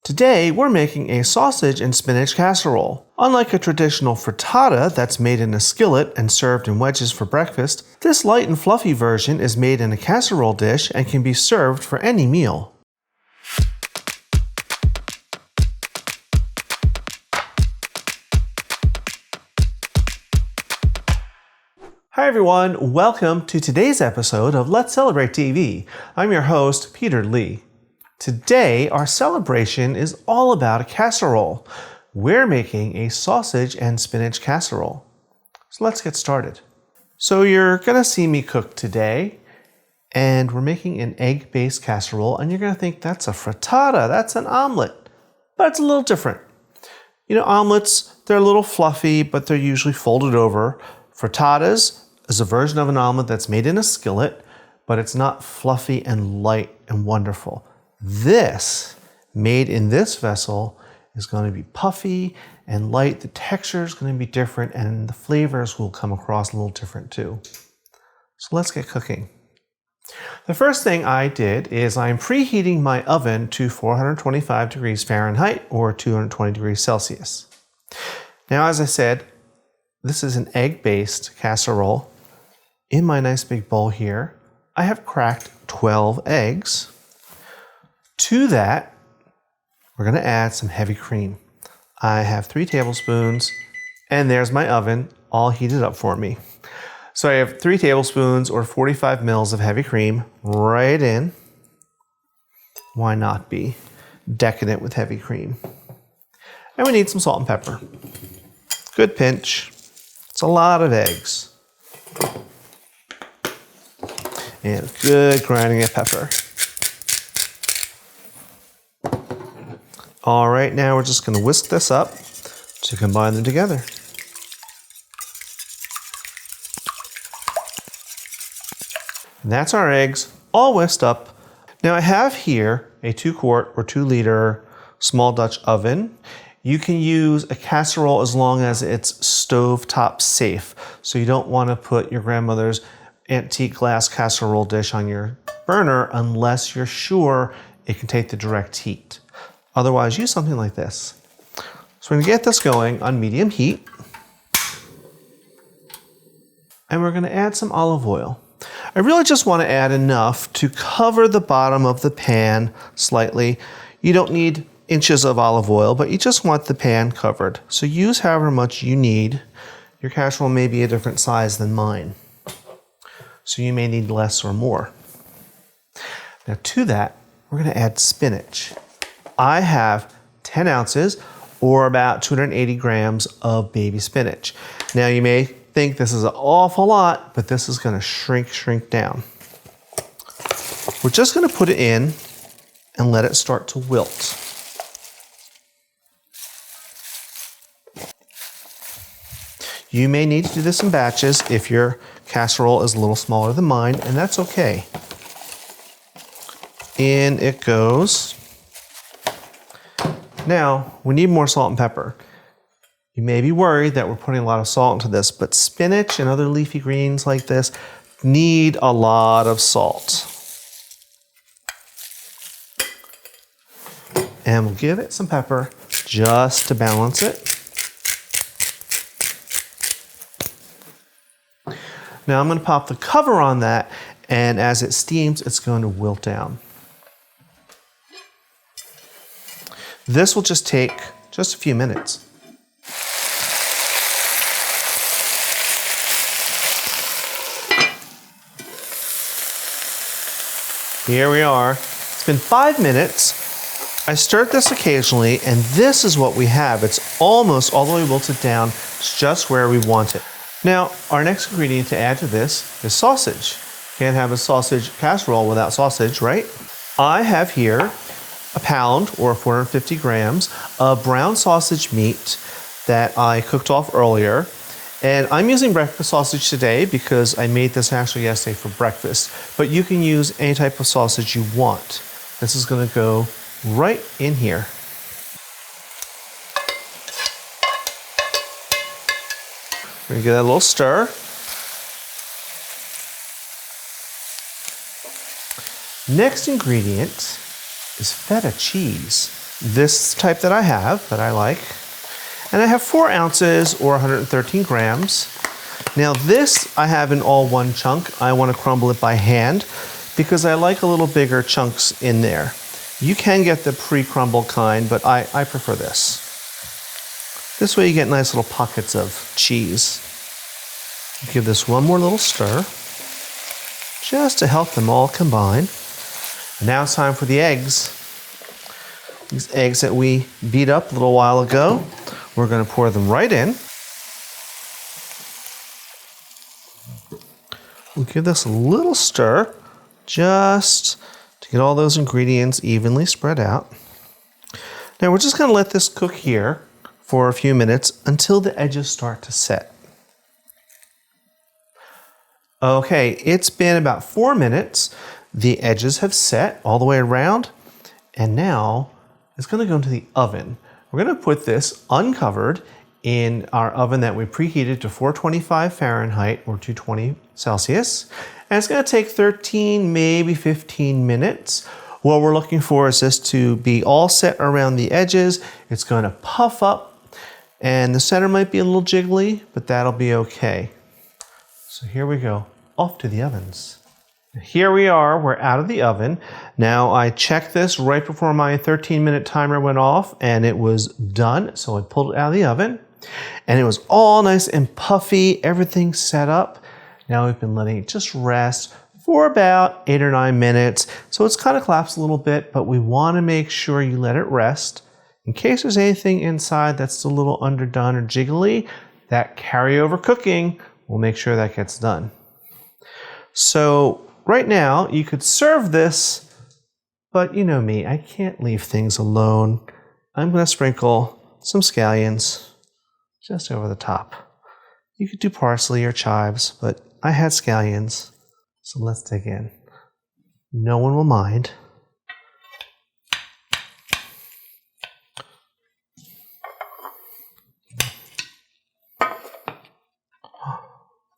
Today, we're making a sausage and spinach casserole. Unlike a traditional frittata that's made in a skillet and served in wedges for breakfast, this light and fluffy version is made in a casserole dish and can be served for any meal. Hi everyone, welcome to today's episode of Let's Celebrate TV. I'm your host, Peter Lee. Today, our celebration is all about a casserole. We're making a sausage and spinach casserole. So let's get started. So you're gonna see me cook today, and we're making an egg-based casserole, and you're gonna think that's a frittata, that's an omelet, but it's a little different. You know, omelets, they're a little fluffy, but they're usually folded over. Frittatas is a version of an omelet that's made in a skillet, but it's not fluffy and light and wonderful. This, made in this vessel, is going to be puffy and light. The texture is going to be different and the flavors will come across a little different too. So let's get cooking. The first thing I did is I'm preheating my oven to 425 degrees Fahrenheit or 220 degrees Celsius. Now, as I said, this is an egg-based casserole. In my nice big bowl here, I have cracked 12 eggs. To that, we're going to add some heavy cream. I have 3 tablespoons, and there's my oven all heated up for me. So I have 3 tablespoons or 45 mils of heavy cream right in. Why not be decadent with heavy cream? And we need some salt and pepper. Good pinch. It's a lot of eggs. And good grinding of pepper. All right, now we're just going to whisk this up to combine them together. And that's our eggs all whisked up. Now I have here a 2-quart or 2-liter small Dutch oven. You can use a casserole as long as it's stovetop safe. So you don't want to put your grandmother's antique glass casserole dish on your burner unless you're sure it can take the direct heat. Otherwise, use something like this. So we're going to get this going on medium heat. And we're going to add some olive oil. I really just want to add enough to cover the bottom of the pan slightly. You don't need inches of olive oil, but you just want the pan covered. So use however much you need. Your casserole may be a different size than mine, so you may need less or more. Now to that, we're going to add spinach. I have 10 ounces or about 280 grams of baby spinach. Now you may think this is an awful lot, but this is going to shrink down. We're just going to put it in and let it start to wilt. You may need to do this in batches if your casserole is a little smaller than mine, and that's okay. In it goes. Now, we need more salt and pepper. You may be worried that we're putting a lot of salt into this, but spinach and other leafy greens like this need a lot of salt. And we'll give it some pepper just to balance it. Now I'm going to pop the cover on that, and as it steams, it's going to wilt down. This will just take just a few minutes. Here we are. It's been 5 minutes. I stirred this occasionally, and this is what we have. It's almost all the way wilted down. It's just where we want it. Now, our next ingredient to add to this is sausage. Can't have a sausage casserole without sausage, right? I have here a pound or 450 grams of brown sausage meat that I cooked off earlier. And I'm using breakfast sausage today because I made this actually yesterday for breakfast. But you can use any type of sausage you want. This is going to go right in here. We're going to give that a little stir. Next ingredient is feta cheese. this type that I have, that I like. And I have 4 ounces or 113 grams. Now this I have in all one chunk. I want to crumble it by hand because I like a little bigger chunks in there. You can get the pre-crumbled kind, but I prefer this. This way you get nice little pockets of cheese. Give this one more little stir, just to help them all combine. And now it's time for the eggs. These eggs that we beat up a little while ago, we're going to pour them right in. We'll give this a little stir, just to get all those ingredients evenly spread out. Now we're just going to let this cook here for a few minutes until the edges start to set. Okay, it's been about 4 minutes. The edges have set all the way around, and now it's going to go into the oven. We're going to put this uncovered in our oven that we preheated to 425 Fahrenheit or 220 Celsius. And it's going to take 13, maybe 15 minutes. What we're looking for is this to be all set around the edges. It's going to puff up, and the center might be a little jiggly, but that'll be okay. So here we go, off to the ovens. Here we are, we're out of the oven. Now I checked this right before my 13-minute timer went off and it was done. So I pulled it out of the oven and it was all nice and puffy, everything set up. Now we've been letting it just rest for about 8 or 9 minutes. So it's kind of collapsed a little bit, but we want to make sure you let it rest. In case there's anything inside that's a little underdone or jiggly, that carryover cooking, we'll make sure that gets done. So right now, you could serve this, but you know me, I can't leave things alone. I'm going to sprinkle some scallions just over the top. You could do parsley or chives, but I had scallions, so let's dig in. No one will mind.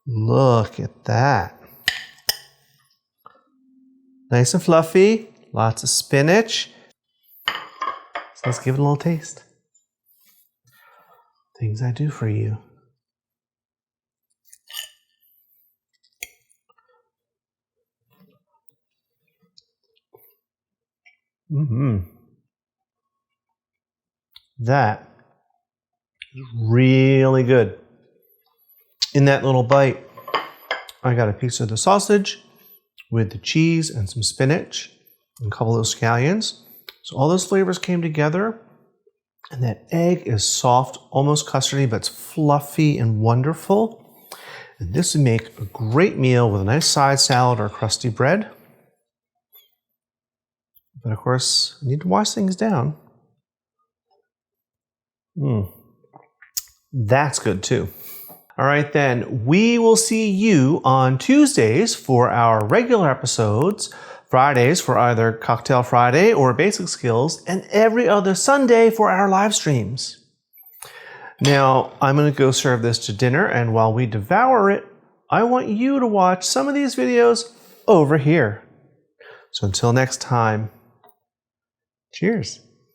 Look at that. Nice and fluffy, lots of spinach. So let's give it a little taste. Things I do for you. That is really good. In that little bite, I got a piece of the sausage with the cheese and some spinach and a couple of those scallions. So all those flavors came together, and that egg is soft, almost custardy, but it's fluffy and wonderful. And this would make a great meal with a nice side salad or crusty bread. But of course, you need to wash things down. That's good too. All right then, we will see you on Tuesdays for our regular episodes, Fridays for either Cocktail Friday or Basic Skills, and every other Sunday for our live streams. Now, I'm going to go serve this to dinner, and while we devour it, I want you to watch some of these videos over here. So until next time, cheers.